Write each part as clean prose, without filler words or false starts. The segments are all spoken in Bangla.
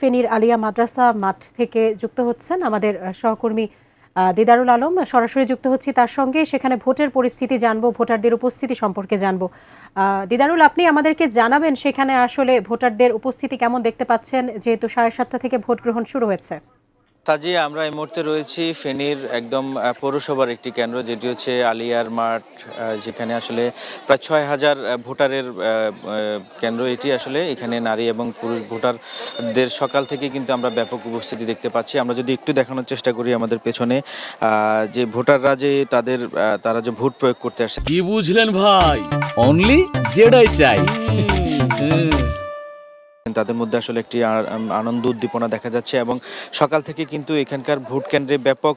ফেনীর আলিয়া মাদ্রাসা মাঠ থেকে যুক্ত হচ্ছেন আমাদের সহকর্মী দিদারুল আলম। সরাসরি যুক্ত হচ্ছি তার সঙ্গে, সেখানে ভোটের পরিস্থিতি জানবো, ভোটারদের উপস্থিতি সম্পর্কে জানবো। দিদারুল, আপনি আমাদেরকে জানাবেন সেখানে আসলে ভোটারদের উপস্থিতি কেমন দেখতে পাচ্ছেন, যেহেতু 7:30 থেকে ভোট গ্রহণ শুরু হয়েছে। তাজিয়া, আমরা এই মুহূর্তে রয়েছি ফেনীর একদম পৌরসভার একটি কেন্দ্র, যেটি হচ্ছে আলিয়ার মাঠ, যেখানে আসলে প্রায় 6,000 ভোটারের কেন্দ্র এটি। আসলে এখানে নারী এবং পুরুষ ভোটারদের সকাল থেকে কিন্তু আমরা ব্যাপক উপস্থিতি দেখতে পাচ্ছি। আমরা যদি একটু দেখানোর চেষ্টা করি আমাদের পেছনে যে ভোটাররা যে তারা যে ভোট প্রয়োগ করতে আসছে। কি বুঝলেন ভাই? অনলি যেটাই চাই। তাদের মধ্যে আসলে একটি আনন্দ উদ্দীপনা দেখা যাচ্ছে এবং সকাল থেকে কিন্তু এখানকার ভোট কেন্দ্রে ব্যাপক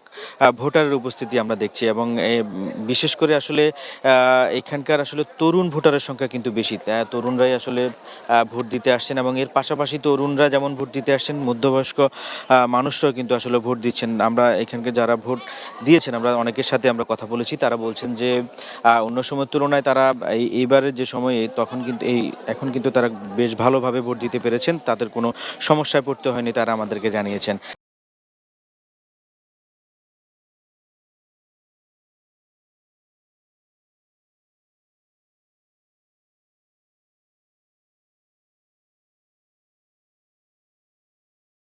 ভোটারের উপস্থিতি আমরা দেখছি এবং বিশেষ করে আসলে এখানকার আসলে তরুণ ভোটারের সংখ্যা কিন্তু বেশি। তরুণরাই আসলে ভোট দিতে আসছেন এবং এর পাশাপাশি তরুণরা যেমন ভোট দিতে আসছেন, মধ্যবয়স্ক মানুষরাও কিন্তু আসলে ভোট দিচ্ছেন। আমরা এখানকার যারা ভোট দিয়েছেন, আমরা অনেকের সাথে আমরা কথা বলেছি, তারা বলছেন যে অন্য সময়ের তুলনায় তারা এইবারের যে সময়ে এখন কিন্তু তারা বেশ ভালোভাবে ভোট দিতে পেরেছেন, তাদের কোনো সমস্যায় পড়তে হয়নি, তারা আমাদেরকে জানিয়েছেন।